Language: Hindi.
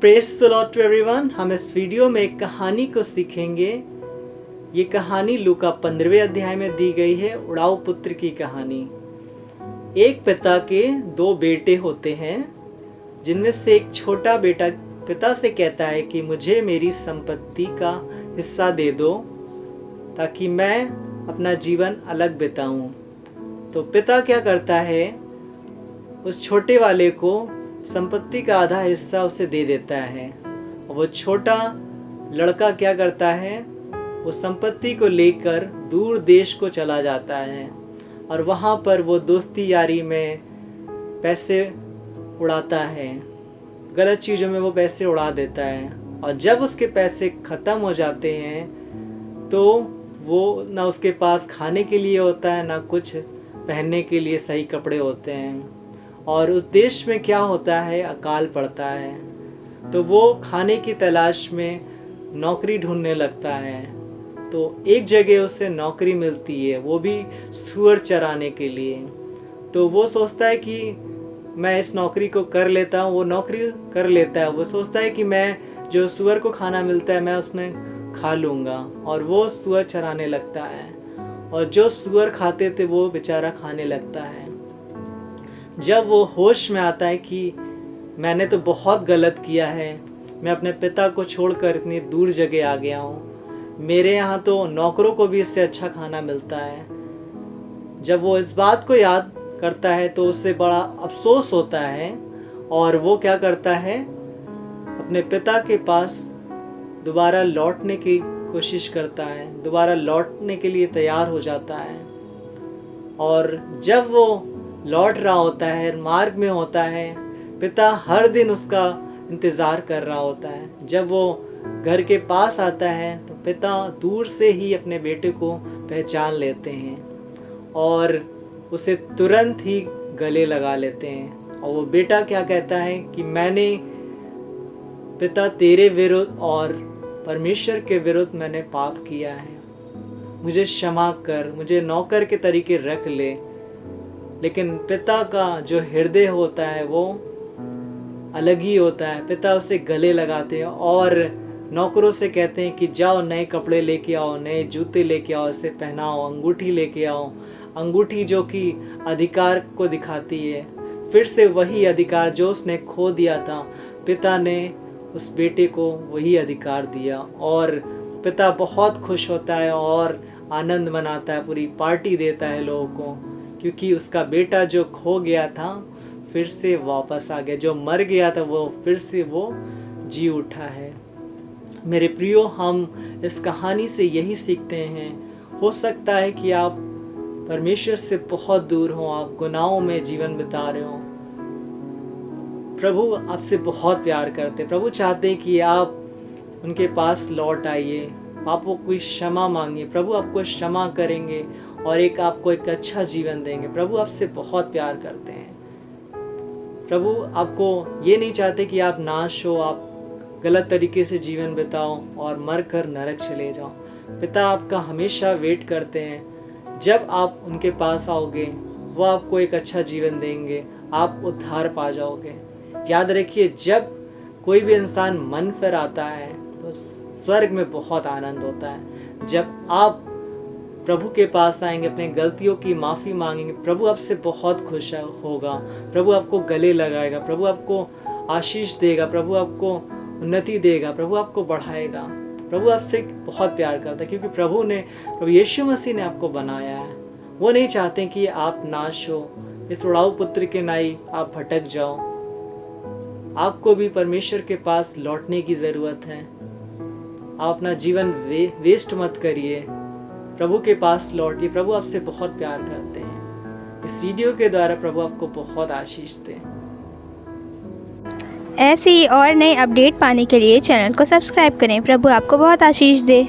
Praise the Lord to everyone. हम इस वीडियो में एक कहानी को सीखेंगे। ये कहानी लूका 15वें अध्याय में दी गई है, उड़ाऊ पुत्र की कहानी। एक पिता के दो बेटे होते हैं, जिनमें से एक छोटा बेटा पिता से कहता है कि मुझे मेरी संपत्ति का हिस्सा दे दो ताकि मैं अपना जीवन अलग बिताऊं। तो पिता क्या करता है, उस छोटे वाले को संपत्ति का आधा हिस्सा उसे दे देता है। और वो छोटा लड़का क्या करता है, वो संपत्ति को लेकर दूर देश को चला जाता है और वहाँ पर वो दोस्ती यारी में पैसे उड़ाता है, गलत चीज़ों में वो पैसे उड़ा देता है। और जब उसके पैसे ख़त्म हो जाते हैं तो वो ना उसके पास खाने के लिए होता है, ना कुछ पहनने के लिए सही कपड़े होते हैं। और उस देश में क्या होता है, अकाल पड़ता है। तो वो खाने की तलाश में नौकरी ढूंढने लगता है। तो एक जगह उसे नौकरी मिलती है, वो भी सूअर चराने के लिए। तो वो सोचता है कि मैं इस नौकरी को कर लेता हूँ। वो नौकरी कर लेता है। वो सोचता है कि मैं जो सूअर को खाना मिलता है मैं उसमें खा लूँगा। और वो सूअर चराने लगता है और जो सूअर खाते थे वो बेचारा खाने लगता है। जब वो होश में आता है कि मैंने तो बहुत गलत किया है, मैं अपने पिता को छोड़कर इतनी दूर जगह आ गया हूँ, मेरे यहाँ तो नौकरों को भी इससे अच्छा खाना मिलता है। जब वो इस बात को याद करता है तो उससे बड़ा अफसोस होता है और वो क्या करता है, अपने पिता के पास दोबारा लौटने की कोशिश करता है, दोबारा लौटने के लिए तैयार हो जाता है। और जब वो लौट रहा होता है, मार्ग में होता है, पिता हर दिन उसका इंतज़ार कर रहा होता है। जब वो घर के पास आता है तो पिता दूर से ही अपने बेटे को पहचान लेते हैं और उसे तुरंत ही गले लगा लेते हैं। और वो बेटा क्या कहता है कि मैंने पिता तेरे विरुद्ध और परमेश्वर के विरुद्ध मैंने पाप किया है, मुझे क्षमा कर, मुझे नौकर के तरीके रख ले। लेकिन पिता का जो हृदय होता है वो अलग ही होता है। पिता उसे गले लगाते हैं और नौकरों से कहते हैं कि जाओ नए कपड़े लेके आओ, नए जूते लेके आओ, इसे पहनाओ, अंगूठी लेके आओ। अंगूठी जो कि अधिकार को दिखाती है, फिर से वही अधिकार जो उसने खो दिया था, पिता ने उस बेटे को वही अधिकार दिया। और पिता बहुत खुश होता है और आनंद मनाता है, पूरी पार्टी देता है लोगों को, क्योंकि उसका बेटा जो खो गया था फिर से वापस आ गया, जो मर गया था वो फिर से वो जी उठा है। मेरे प्रियो, हम इस कहानी से यही सीखते हैं। हो सकता है कि आप परमेश्वर से बहुत दूर हो, आप गुनाहों में जीवन बिता रहे हो। प्रभु आपसे बहुत प्यार करते, प्रभु चाहते हैं कि आप उनके पास लौट आइए, पापों की क्षमा मांगिए। प्रभु आपको क्षमा करेंगे और आपको एक अच्छा जीवन देंगे। प्रभु आपसे बहुत प्यार करते हैं। प्रभु आपको ये नहीं चाहते कि आप नाश हो, आप गलत तरीके से जीवन बिताओ और मर कर नरक चले जाओ। पिता आपका हमेशा वेट करते हैं। जब आप उनके पास आओगे वो आपको एक अच्छा जीवन देंगे, आप उद्धार पा जाओगे। याद रखिए, जब कोई भी इंसान मन फिर आता है तो स्वर्ग में बहुत आनंद होता है। जब आप प्रभु के पास आएंगे, अपने गलतियों की माफ़ी मांगेंगे, प्रभु आपसे बहुत खुश होगा। प्रभु आपको गले लगाएगा, प्रभु आपको आशीष देगा, प्रभु आपको उन्नति देगा, प्रभु आपको बढ़ाएगा। प्रभु आपसे बहुत प्यार करता है, क्योंकि प्रभु यीशु मसीह ने आपको बनाया है। वो नहीं चाहते कि आप नाश हो, इस उड़ाऊ पुत्र के नाई आप भटक जाओ। आपको भी परमेश्वर के पास लौटने की ज़रूरत है। आप अपना जीवन वेस्ट मत करिए, प्रभु के पास लौटिए। प्रभु आपसे बहुत प्यार करते हैं। इस वीडियो के द्वारा प्रभु आपको बहुत आशीष दे। ऐसी ही और नई अपडेट पाने के लिए चैनल को सब्सक्राइब करें। प्रभु आपको बहुत आशीष दे।